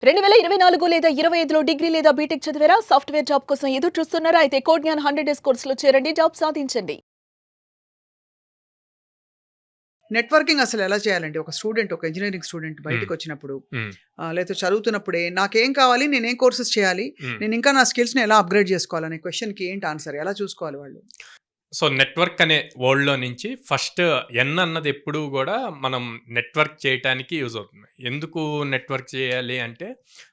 2024 లేదా 25లో డిగ్రీ లేదా బీటెక్ చదివారా? సాఫ్ట్‌వేర్ జాబ్ కోసం ఎదురు చూస్తున్నారా? అయితే కోడ్ జ్ఞాన్ 100 డేస్ కోర్సులో చేరండి. జాబ్ సాధించండి. నెట్వర్కింగ్ అసలు ఎలా చేయాలండి? ఒక స్టూడెంట్, ఒక ఇంజినీరింగ్ స్టూడెంట్ హ్మ్. బయటికొచ్చినప్పుడు హ్మ్. లేతే చదువుతున్నప్పుడే నాకేం కావాలి? నేనేం కోర్సెస్ చేయాలి? హ్మ్. నేనింకా నా స్కిల్స్‌ని ఎలా అప్‌గ్రేడ్ జేసుకోవాలనే క్వెషన్‌కి ఏంటి ఆన్సర్? ఎలా చూసుకోవాలి వాళ్ళు? సో, నెట్వర్క్ అనే వర్డ్‌లో నుంచి ఫస్ట్ ఎన్ అన్నది ఎప్పుడూ గూడా మనం నెట్వర్క్ చేయటానికి యూజ్ అవుతుంది. ఎందుకు నెట్వర్క్ చేయాలి అంటే,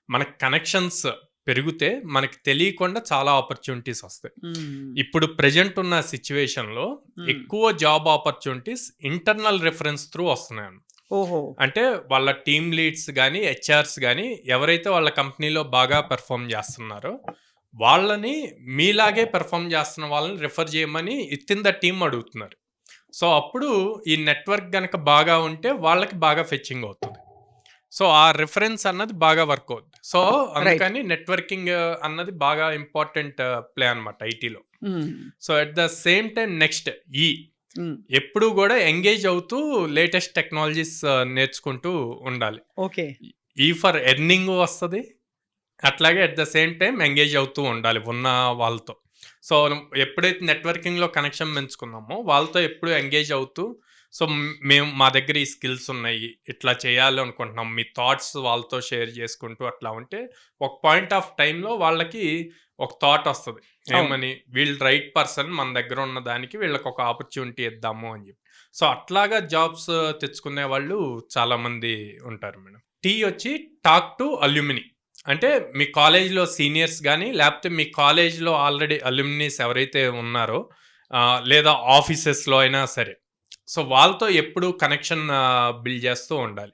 మనకు కనెక్షన్స్ పెరిగితే మనకి తెలియకుండా చాలా ఆపర్చునిటీస్ ఒస్తాయి. హ్మ్. ఇప్పుడు ప్రెజెంట్ ఉన్న సిట్యుయేషన్‌లో హ్మ్. ఎక్కువ job opportunities internal reference through ఒస్తున్నాయండి. ఓహో! అంటే వాళ్ళ టీమ్ లీడ్స్ గాని, హెచ్ఆర్స్ గాని ఎవరైతే వాళ్ళ కంపెనీలో బాగా పెర్ఫార్మ్ జేస్తున్నారో, వాళ్ళని మీలాగే పెర్ఫార్మ్ జేస్తున్న వాళ్ళని రిఫర్ జేయమని వితిన్ ద టీమ్ అడుగుతున్నారు. సో, అప్పుడు ఈ నెట్వర్క్ గనక బాగా ఉంటే వాళ్ళకి బాగా ఫెచ్చింగ్ అవుతది. సో, ఆ రిఫరెన్స్ అన్నది బాగా వర్క్ అవుద్ది. So, right. అందుకని నెట్వర్కింగ్ అన్నది బాగా ఇంపార్టెంట్ ప్లే అనమాట ఐటీలో. హ్మ్. So, at the same time next ఈ హ్మ్. ఎప్పుడు గూడా ఎంగేజ్ అవుతూ లేటెస్ట్ టెక్నాలజీస్ నేర్చుకుంటూ ఉండాలి. ఓకే. ఈ ఫర్ ఎర్నింగ్ వస్తది. అట్లాగే at the same time engage అవుతూ ఉండాలి ఉన్న వాళ్ళతో. సో, ఎప్పుడైతే నెట్వర్కింగ్‌లో కనెక్షన్ పెంచుకున్నామో వాళ్ళతో ఎప్పుడు ఎంగేజ్ అవుతూ సో, మేము మా దగ్గర ఈ స్కిల్స్ ఉన్నాయి. ఇట్లా చేయాలి అనుకుంటున్నాం. మీ థాట్స్ వాళ్ళతో షేర్ చేసుకుంటూ అట్లా ఉంటే ఒక పాయింట్ ఆఫ్ టైమ్‌లో వాళ్ళకి ఒక థాట్ వస్తది. అవును. ఏమని వీళ్ళు రైట్ పర్సన్ మన దగ్గర ఉన్న దానికి వీళ్ళకి ఒక ఆపర్చునిటీ ఇద్దాము అని చెప్పి. సో, అట్లాగా జాబ్స్ తెచ్చుకునే వాళ్ళు చాలామంది ఉంటారు మేడం. టీ వచ్చి టాక్ టు అల్యూమిని. అంటే మీ కాలేజ్‌లో సీనియర్స్ గాని, లేపోతే మీ కాలేజ్‌లో ఆల్రెడీ అలుమినీస్ ఎవరైతే ఉన్నారో లేదా ఆఫీసెస్‌లో అయినా సరే. సో, వాళ్ళతో ఎప్పుడు కనెక్షన్ బిల్డ్ చేస్తూ ఉండాలి.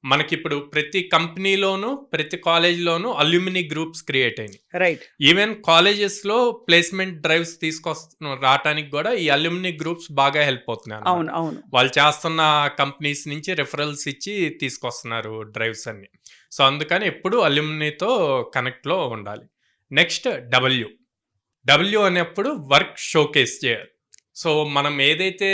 మనకిప్పుడు ప్రతి కంపెనీలోనూ, ప్రతి కాలేజ్‌లోనూ అల్యూమిని గ్రూప్స్ క్రియేట్ అయినాయి. రైట్. ఈవెన్ కాలేజెస్‌లో ప్లేస్‌మెంట్ డ్రైవ్స్ రాటానికి గూడా ఈ అల్యూమిని గ్రూప్స్ బాగా హెల్ప్ అవుతున్నాయన్నమాట. అవును. అవును. వాళ్ళు చేస్తున్న కంపెనీస్ నుంచి రిఫరల్స్ ఇచ్చి తీసుకొస్తున్నారు డ్రైవ్స్ అన్ని. సో, అందుకని ఎప్పుడు అల్యూమినితో కనెక్ట్‌లో ఉండాలి. Next W. డబ్ల్యూ అనేప్పుడు వర్క్ షోకేస్ చేయాలి. సో, మనం ఏదైతే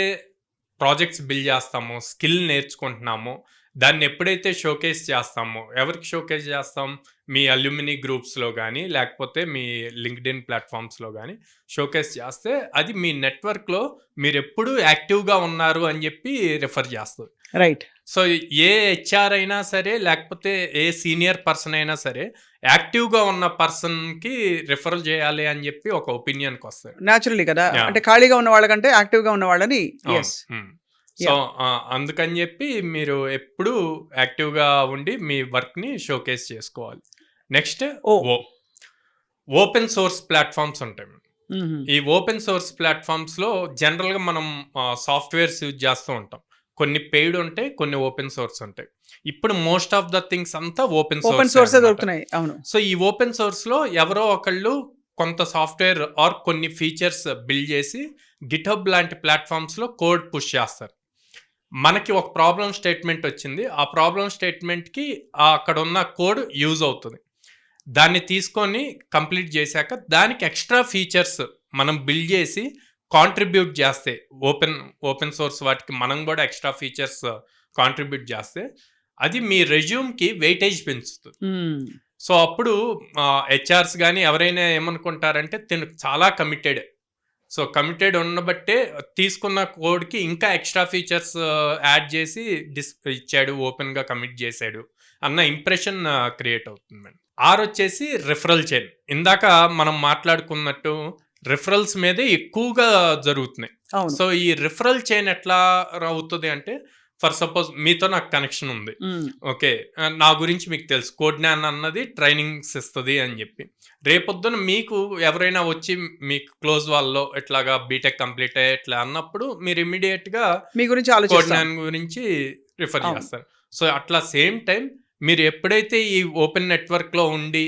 ప్రాజెక్ట్స్ బిల్డ్ చేస్తామో, స్కిల్ నేర్చుకుంటున్నామో, దాన్ని ఎప్పుడైతే షోకేస్ చేస్తామో, ఎవరికి షోకేస్ చేస్తాం? మీ అల్యూమిని గ్రూప్స్‌లో గాని, లేకపోతే మీ లింక్డ్ఇన్ ప్లాట్‌ఫార్మ్స్‌లో గాని షోకేస్ చేస్తే, అది మీ నెట్వర్క్‌లో మీరెప్పుడు యాక్టివ్‌గా ఉన్నారు అని చెప్పి రిఫర్ చేస్తది. రైట్. సో, ఏ హెచ్ఆర్ అయినా సరే, లేకపోతే ఏ సీనియర్ పర్సన్ అయినా సరే, యాక్టివ్‌గా ఉన్న పర్సన్‌కి రిఫరల్ చేయాలి అని చెప్పి ఒక ఒపీనియన్‌కొస్తాడు. నేచురల్లీ కదా! యాహ్! అంటే ఖాళీగా ఉన్న వాళ్ళకంటే యాక్టివ్‌గా ఉన్న వాళ్ళని అవును. యెస్. హ్మ్. So, yeah! అందుకని జెప్పి మీరు ఎప్పుడూ యాక్టివ్‌గా ఉండి మీ వర్క్‌ని షోకేస్ చేసుకోవాలి. నెక్స్ట్ ఓహ్! ఓ ఓపెన్ సోర్స్ ప్లాట్‌ఫార్మ్స్ ఉంటాయి. హుహు. ఈ ఓపెన్ సోర్స్ ప్లాట్‌ఫార్మ్స్‌లో జనరల్‌గా మనం సాఫ్ట్‌వేర్స్ యూజ్ చేస్తూ ఉంటాం. కొన్ని పెయిడ్ ఉంటాయి. కొన్ని ఓపెన్ సోర్స్ ఉంటాయి. ఇప్పుడు మోస్ట్ ఆఫ్ ద థింగ్స్ అంతా ఓపెన్ ఓపెన్ సోర్సే సోర్సే అన్నమాట. దొరుకుతున్నాయి. అవును. సో, ఈ ఓపెన్ సోర్స్‌లో ఎవరో ఒకళ్ళు కొంత సాఫ్ట్‌వేర్ ఆర్ కొన్ని ఫీచర్స్ బిల్డ్ చేసి గిట్‌హబ్ లాంటి ప్లాట్‌ఫార్మ్స్‌లో కోడ్ పుష్ చేస్తారు. మనకి ఒక ప్రాబ్లమ్ స్టేట్మెంట్ వచ్చింది. ఆ ప్రాబ్లమ్ స్టేట్మెంట్‌కి అక్కడున్న కోడ్ యూజ్ అవుతది. దాన్ని తీసుకొని కంప్లీట్ చేశాక దానికి ఎక్స్‌ట్రా ఫీచర్స్ మనం బిల్డ్ చేసి కాంట్రిబ్యూట్ చేస్తే ఓపెన్ సోర్స్ వాటికి మనం కూడా ఎక్స్‌ట్రా ఫీచర్స్ కాంట్రిబ్యూట్ చేస్తే అది మీ రెజ్యూమ్‌కి వెయిటేజ్ పెంచుతది. హ్మ్. సో, అప్పుడు హెచ్ఆర్స్ గాని ఎవరైనా ఏమనుకుంటారంటే తిను చాలా కమిటెడ్. సో, కమిటెడ్ ఉండబట్టే తీసుకున్న కోడ్‌కి ఇంకా ఎక్స్‌ట్రా ఫీచర్స్ యాడ్ చేసి ఇచ్చాడు. ఓపెన్‌గా కమిట్ చేశాడు అన్న ఇంప్రెషన్ క్రియేట్ అవుతుంది మేడం. వచ్చేసి రిఫరల్ చైన్. ఇందాక మనం మాట్లాడుకున్నట్టు రిఫరల్స్ మీదే ఎక్కువగా జరుగుతున్నాయి. అవును. సో, ఈ రిఫరల్ చైన్ ఎట్లా అవుతది అంటే ఫర్ సపోజ్ మీతో నాకు కనెక్షన్ ఉంది. హ్మ్. ఓకే. నా గురించి మీకు తెలుసు. కోడ్‌నాన్ అన్నది ట్రైనింగ్స్ ఇస్తది అని జెప్పి. రేపొద్దున మీకు ఎవరైనా వచ్చి మీకు క్లోజ్ వాళ్ళలో ఇట్లాగా బీటెక్ కంప్లీట్ అయ్యి ఇట్లా అన్నప్పుడు మీరు ఇమ్మీడియేట్‌గా మీ గురించి ఆలోచిస్తాం. కోడ్‌నాన్ గురించి రిఫర్ అవును. జేస్తారు. సో, అట్లా సేమ్ టైమ్ మీరు ఎప్పుడైతే ఈ ఓపెన్ నెట్వర్క్‌లో ఉండి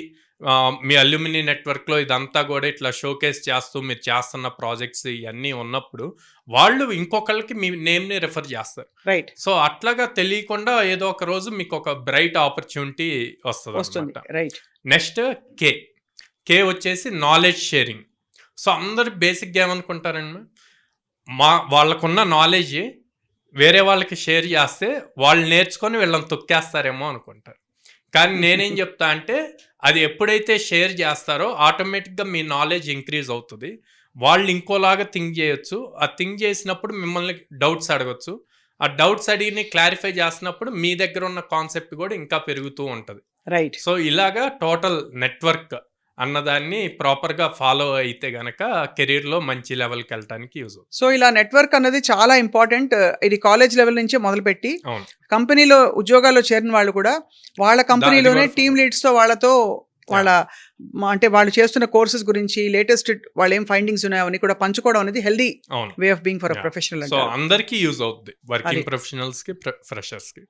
మీ అల్యూమిని నెట్వర్క్‌లో ఇదంతా గూడా ఇట్లా షోకేస్ చేస్తూ మీరు చేస్తున్న ప్రాజెక్ట్స్ ఇయన్నీ ఉన్నప్పుడు వాళ్ళు ఇంకొకళ్ళకి మీ నేమ్‌ని రిఫర్ జేస్తారు. రైట్. సో, అట్లాగా తెలియకుండా ఏదో ఒక రోజు మీకొక బ్రైట్ ఆపర్చునిటీ వస్తుంది. వస్తదనమాట. రైట్. నెక్స్ట్ కే. కే వచ్చేసి నాలెడ్జ్ షేరింగ్. సో, అందరూ బేసిక్‌గా ఏమనుకుంటారండి, వాళ్ళకున్న నాలెడ్జ్ వేరే వాళ్ళకి షేర్ జేస్తే వాళ్ళు నేర్చుకొని వీళ్ళని తొక్కేస్తారేమో అనుకుంటారు. కానీ నేనేం చెప్తా అంటే అది ఎప్పుడైతే షేర్ చేస్తారో ఆటోమేటిక్గా మీ నాలెడ్జ్ ఇంక్రీజ్ అవుతుంది. వాళ్ళు ఇంకోలాగా థింక్ చేయొచ్చు. ఆ థింక్ చేసినప్పుడు మిమ్మల్ని డౌట్స్ అడగొచ్చు. ఆ డౌట్స్ అడిగి క్లారిఫై చేసినప్పుడు మీ దగ్గర ఉన్న కాన్సెప్ట్ కూడా ఇంకా పెరుగుతూ ఉంటుంది. రైట్. సో ఇలాగా టోటల్ నెట్వర్క్ అన్నదాన్ని ప్రాపర్గా ఫాలో అయితే గనక కెరీర్లో మంచి లెవెల్కి వెళ్ళడానికి యూజ్ అవుతుంది. సో ఇలా నెట్వర్క్ అన్నది చాలా ఇంపార్టెంట్. ఇది కాలేజ్ లెవెల్ నుంచే మొదలుపెట్టి అవును. కంపెనీలో ఉద్యోగాల్లో చేరిన వాళ్ళు కూడా వాళ్ళ కంపెనీలోనే కూడా టీమ్ లీడ్స్తో వాళ్ళతో వాళ్ళ అంటే వాళ్ళు చేస్తున్న కోర్సెస్ గురించి లేటెస్ట్ వాళ్ళు ఏం ఫైండింగ్స్ ఉన్నాయో అవన్నీ కూడా పంచుకోవడం అనేది హెల్దీ అవును. Way of being for a professional. So అందరికీ యూజ్ అవుతుంది, వర్కింగ్ అది. ప్రొఫెషనల్స్కి, ఫ్రెషర్స్కి.